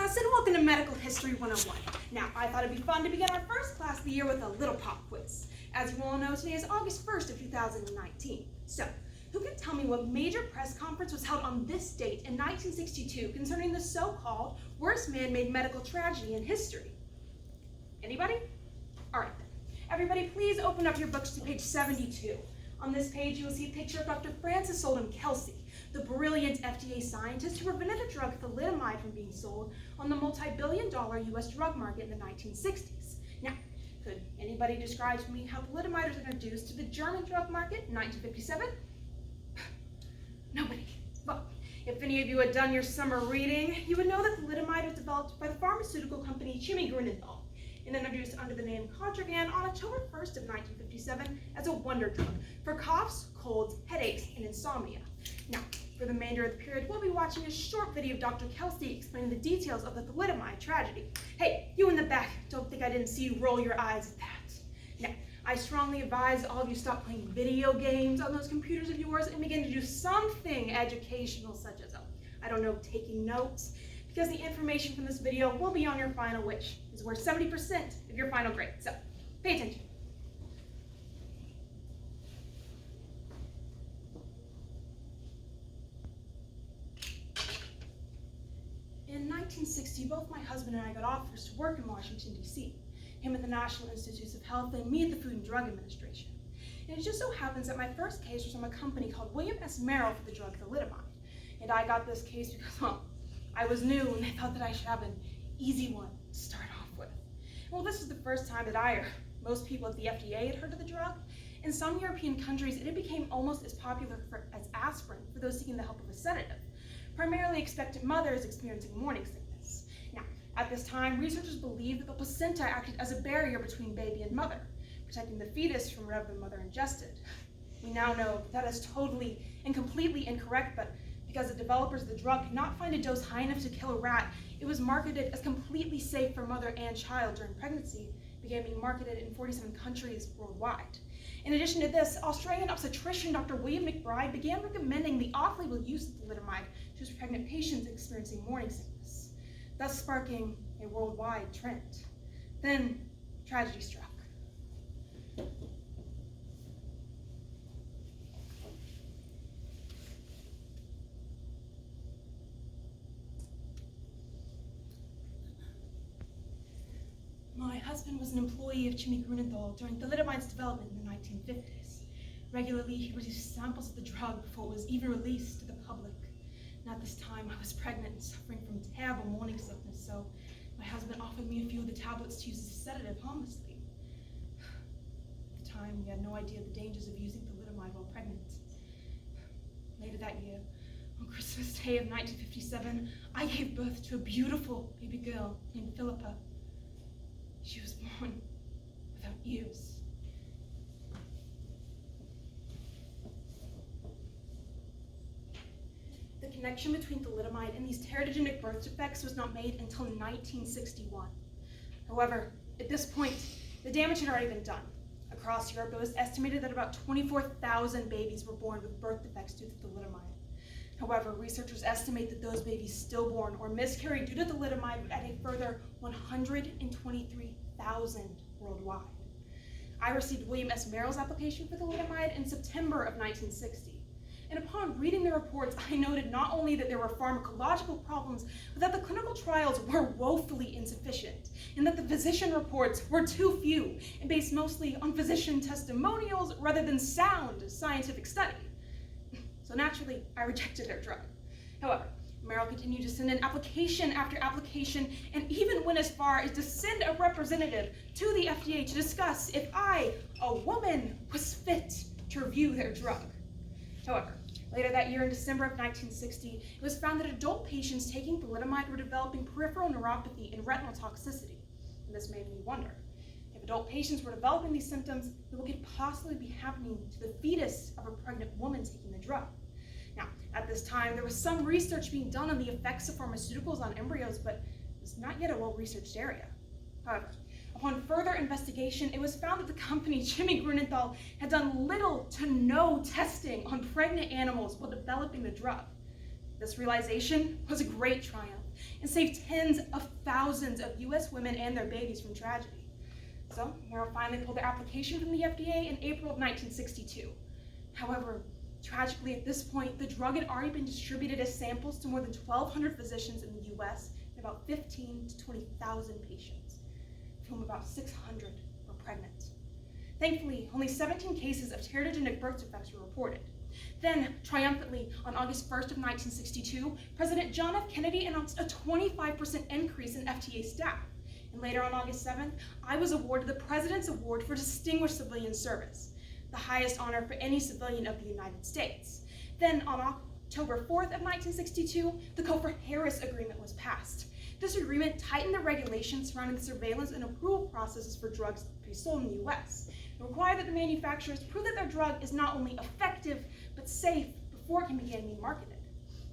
class, and welcome to Medical History 101. Now, I thought it'd be fun to begin our first class of the year with a little pop quiz. As you all know, today is August 1st of 2019. So, who can tell me what major press conference was held on this date in 1962 concerning the so-called worst man-made medical tragedy in history? Anybody? All right then. Everybody, please open up your books to page 72. On this page, you will see a picture of Dr. Francis Solon Kelsey, the brilliant FDA scientist who prevented the drug thalidomide from being sold on the multi-billion-dollar U.S. drug market in the 1960s. Now, could anybody describe to me how thalidomide was introduced to the German drug market in 1957? Nobody. Well, if any of you had done your summer reading, you would know that thalidomide was developed by the pharmaceutical company Grunenthal and introduced under the name Contragan on October 1st of 1957 as a wonder drug for coughs, colds, headaches, and insomnia. Now, for the remainder of the period, we'll be watching a short video of Dr. Kelsey explaining the details of the thalidomide tragedy. Hey, you in the back, don't think I didn't see you roll your eyes at that. Now, I strongly advise all of you stop playing video games on those computers of yours and begin to do something educational, such as, I don't know, taking notes, because the information from this video will be on your final, which is worth 70% of your final grade. So, pay attention. In 1960, both my husband and I got offers to work in Washington, D.C., him at the National Institutes of Health and me at the Food and Drug Administration. And it just so happens that my first case was from a company called William S. Merrill for the drug thalidomide. And I got this case because, well, I was new and they thought that I should have an easy one to start off with. Well, this is the first time that I, or most people at the FDA, had heard of the drug. In some European countries, it became almost as popular as aspirin for those seeking the help of a sedative, primarily expectant mothers experiencing morning sickness. Now, at this time, researchers believed that the placenta acted as a barrier between baby and mother, protecting the fetus from whatever the mother ingested. We now know that is totally and completely incorrect, but because the developers of the drug could not find a dose high enough to kill a rat, it was marketed as completely safe for mother and child during pregnancy, began being marketed in 47 countries worldwide. In addition to this, Australian obstetrician Dr. William McBride began recommending the off-label use of thalidomide to his pregnant patients experiencing morning sickness, thus sparking a worldwide trend. Then, tragedy struck. My husband was an employee of Grunenthal during thalidomide's development in the 1950s. Regularly, he produced samples of the drug before it was even released to the public. And at this time, I was pregnant and suffering from terrible morning sickness, so my husband offered me a few of the tablets to use as a sedative harmlessly. At the time, we had no idea the dangers of using thalidomide while pregnant. Later that year, on Christmas Day of 1957, I gave birth to a beautiful baby girl named Philippa. She was born without ears. The connection between thalidomide and these teratogenic birth defects was not made until 1961. However, at this point, the damage had already been done. Across Europe, it was estimated that about 24,000 babies were born with birth defects due to thalidomide. However, researchers estimate that those babies stillborn or miscarried due to thalidomide would add a further 123,000 worldwide. I received William S. Merrill's application for thalidomide in September of 1960. And upon reading the reports, I noted not only that there were pharmacological problems, but that the clinical trials were woefully insufficient, and that the physician reports were too few and based mostly on physician testimonials rather than sound scientific study. So naturally, I rejected their drug. However, Merrill continued to send in application after application and even went as far as to send a representative to the FDA to discuss if I, a woman, was fit to review their drug. However, later that year in December of 1960, it was found that adult patients taking thalidomide were developing peripheral neuropathy and retinal toxicity. And this made me wonder, if adult patients were developing these symptoms, then what could possibly be happening to the fetus of a pregnant woman taking the drug? Now, at this time, there was some research being done on the effects of pharmaceuticals on embryos, but it was not yet a well-researched area. However, upon further investigation, it was found that the company Grunenthal had done little to no testing on pregnant animals while developing the drug. This realization was a great triumph and saved tens of thousands of US women and their babies from tragedy. So, Merrill finally pulled their application from the FDA in April of 1962. However, tragically at this point, the drug had already been distributed as samples to more than 1,200 physicians in the US and about 15 to 20,000 patients, of whom about 600 were pregnant. Thankfully, only 17 cases of teratogenic birth defects were reported. Then, triumphantly, on August 1st of 1962, President John F. Kennedy announced a 25% increase in FDA staff. And later on August 7th, I was awarded the President's Award for Distinguished Civilian Service, the highest honor for any civilian of the United States. Then, on October 4th of 1962, the Cofer-Harris Agreement was passed. This agreement tightened the regulations surrounding the surveillance and approval processes for drugs to be sold in the US. It required that the manufacturers prove that their drug is not only effective, but safe before it can begin being marketed.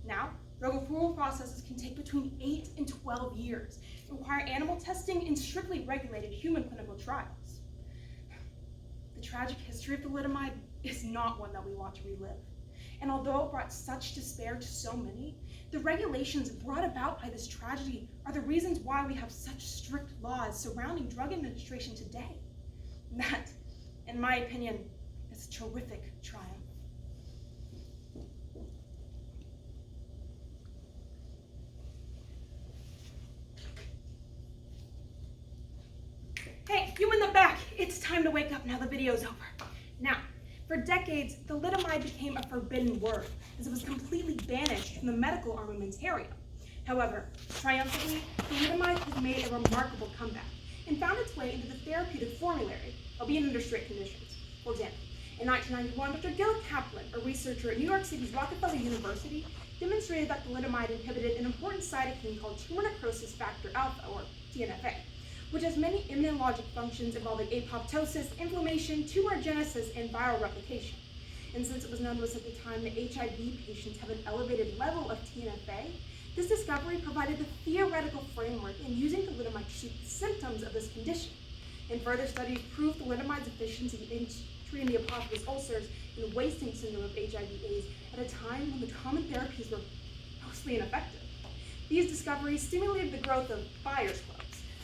Now, drug approval processes can take between 8 and 12 years and require animal testing in strictly regulated human clinical trials. The tragic history of thalidomide is not one that we want to relive. And although it brought such despair to so many, the regulations brought about by this tragedy are the reasons why we have such strict laws surrounding drug administration today. And that, in my opinion, is a terrific triumph. Hey, you in the back, it's time to wake up now the video's over. Now, for decades, thalidomide became a forbidden word, as it was completely banished from the medical armamentarium. However, triumphantly, thalidomide has made a remarkable comeback and found its way into the therapeutic formulary, albeit under strict conditions. For example, in 1991, Dr. Gil Kaplan, a researcher at New York City's Rockefeller University, demonstrated that thalidomide inhibited an important cytokine called tumor necrosis factor alpha, or TNFA, which has many immunologic functions involving apoptosis, inflammation, tumorigenesis, and viral replication. And since it was known to us at the time that HIV patients have an elevated level of TNFA, this discovery provided the theoretical framework in using thalidomide to treat the symptoms of this condition. And further studies proved thalidomide's efficiency in treating the apoptosis ulcers and wasting syndrome of HIV/AIDS at a time when the common therapies were mostly ineffective. These discoveries stimulated the growth of buyers clubs,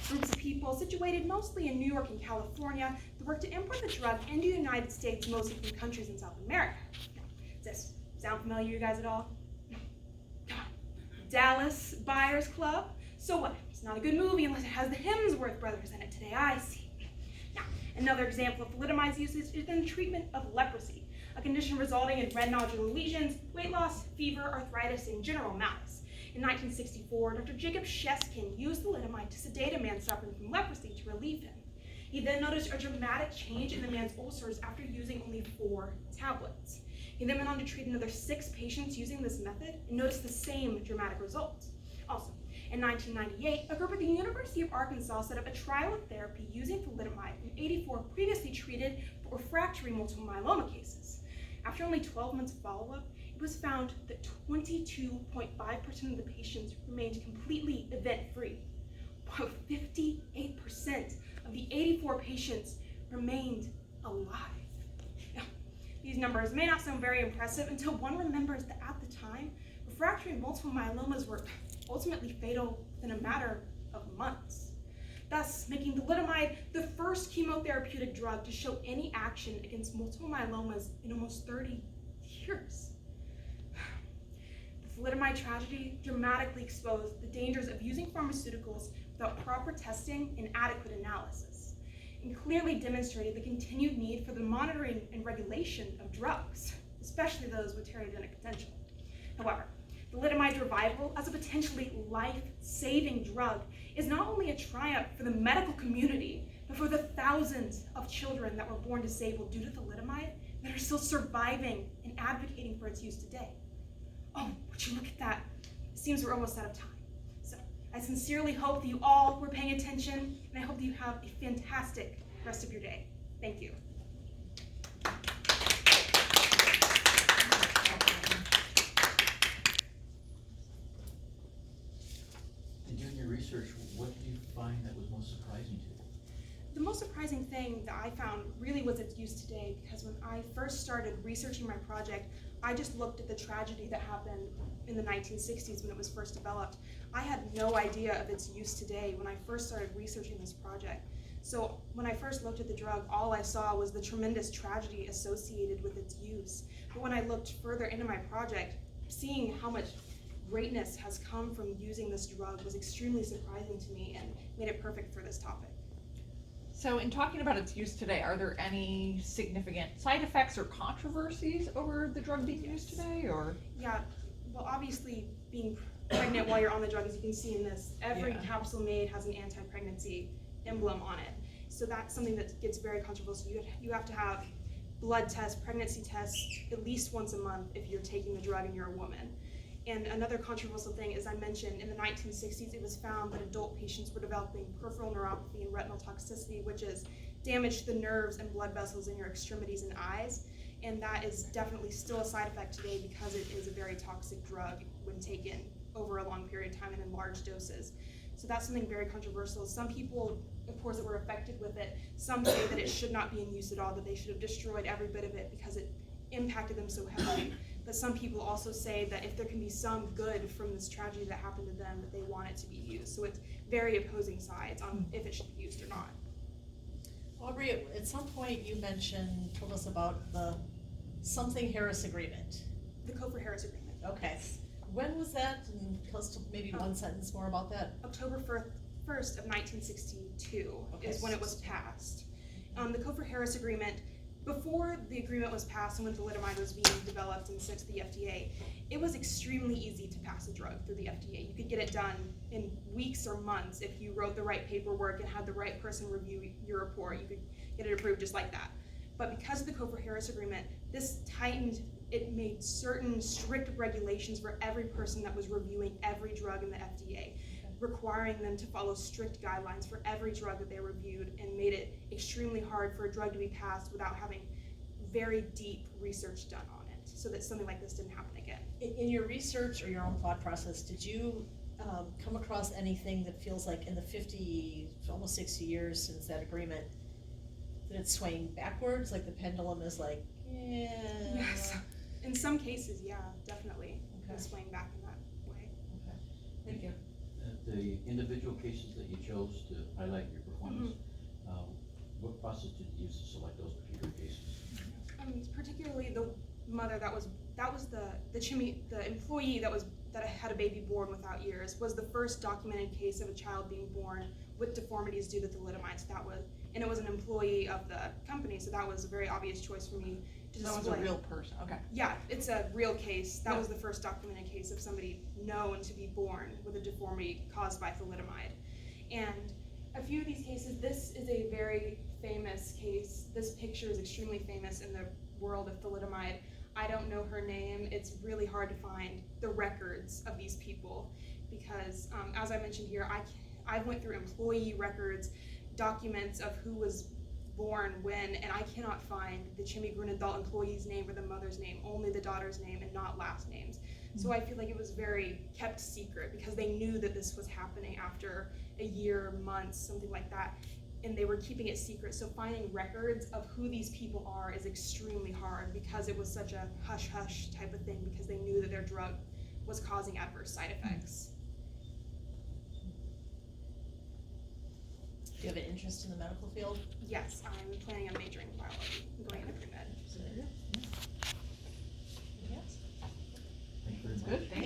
groups of people situated mostly in New York and California that work to import the drug into the United States, mostly from countries in South America. Now, does this sound familiar to you guys at all? Come on. Dallas Buyers Club? So what? It's not a good movie unless it has the Hemsworth brothers in it today, I see. Now, another example of thalidomide's usage is in the treatment of leprosy, a condition resulting in red nodular lesions, weight loss, fever, arthritis, and general malaise. In 1964, Dr. Jacob Sheskin used thalidomide to sedate a man suffering from leprosy to relieve him. He then noticed a dramatic change in the man's ulcers after using only 4 tablets. He then went on to treat another 6 patients using this method and noticed the same dramatic results. Also, in 1998, a group at the University of Arkansas set up a trial of therapy using thalidomide in 84 previously treated but refractory multiple myeloma cases. After only 12 months of follow-up, it was found that 22.5% of the patients remained completely event-free, while 58% of the 84 patients remained alive. Now, these numbers may not sound very impressive until one remembers that at the time, refractory multiple myelomas were ultimately fatal within a matter of months, thus making thalidomide the first chemotherapeutic drug to show any action against multiple myelomas in almost 30 years. The thalidomide tragedy dramatically exposed the dangers of using pharmaceuticals without proper testing and adequate analysis, and clearly demonstrated the continued need for the monitoring and regulation of drugs, especially those with teratogenic potential. However, thalidomide's revival as a potentially life-saving drug is not only a triumph for the medical community, but for the thousands of children that were born disabled due to thalidomide that are still surviving and advocating for its use today. Oh, would you look at that? It seems we're almost out of time. So I sincerely hope that you all were paying attention, and I hope that you have a fantastic rest of your day. Thank you. In doing your research, what did you find that was most surprising to you? The most surprising thing that I found really was its use today, because when I first started researching my project, I just looked at the tragedy that happened in the 1960s when it was first developed. I had no idea of its use today when I first started researching this project. So when I first looked at the drug, all I saw was the tremendous tragedy associated with its use. But when I looked further into my project, seeing how much greatness has come from using this drug was extremely surprising to me and made it perfect for this topic. So in talking about its use today, are there any significant side effects or controversies over the drug being used today, or? Yeah, well, obviously being pregnant while you're on the drug, as you can see in this, every capsule made has an anti-pregnancy emblem on it. So that's something that gets very controversial. You have to have blood tests, pregnancy tests, at least once a month if you're taking the drug and you're a woman. And another controversial thing, as I mentioned, in the 1960s, it was found that adult patients were developing peripheral neuropathy and retinal toxicity, which is damage to the nerves and blood vessels in your extremities and eyes. And that is definitely still a side effect today because it is a very toxic drug when taken over a long period of time and in large doses. So that's something very controversial. Some people, of course, that were affected with it, some say that it should not be in use at all, that they should have destroyed every bit of it because it impacted them so heavily. But some people also say that if there can be some good from this tragedy that happened to them, that they want it to be used. So it's very opposing sides on if it should be used or not. Aubrey, at some point you told us about the something Harris agreement. The Cofer-Harris agreement. Okay. When was that? And tell us maybe one sentence more about that. October 1st of 1962 is when it was passed. The Cofer-Harris agreement, before the agreement was passed and when thalidomide was being developed and sent to the FDA, it was extremely easy to pass a drug through the FDA. You could get it done in weeks or months if you wrote the right paperwork and had the right person review your report. You could get it approved just like that. But because of the Cofer-Harris agreement, this it made certain strict regulations for every person that was reviewing every drug in the FDA, requiring them to follow strict guidelines for every drug that they reviewed, and made it extremely hard for a drug to be passed without having very deep research done on it, so that something like this didn't happen again. In your research or your own thought process, did you come across anything that feels like in the 50, almost 60 years since that agreement, that it's swaying backwards, like the pendulum is like, yeah? Yes. In some cases, yeah, definitely. Okay. It's swaying back in that way. Okay. Thank you. The individual cases that you chose to highlight your performance, what process did you use to select those particular cases? Particularly the mother that was the employee that had a baby born without ears was the first documented case of a child being born with deformities due to thalidomide. And it was an employee of the company, so that was a very obvious choice for me to display. That was a real person, okay. Yeah, it's a real case. That was the first documented case of somebody known to be born with a deformity caused by thalidomide. And a few of these cases, this is a very famous case. This picture is extremely famous in the world of thalidomide. I don't know her name. It's really hard to find the records of these people because, as I mentioned here, I went through employee records, documents of who was born when, and I cannot find the Chimmy Grunenthal employee's name or the mother's name, only the daughter's name and not last names. So I feel like it was very kept secret because they knew that this was happening after a year, months, something like that, and they were keeping it secret. So finding records of who these people are is extremely hard because it was such a hush-hush type of thing because they knew that their drug was causing adverse side effects. Do you have an interest in the medical field? Yes, I'm planning on majoring in biology and going into pre-med. Yes. Thank you very much. Good, thank you.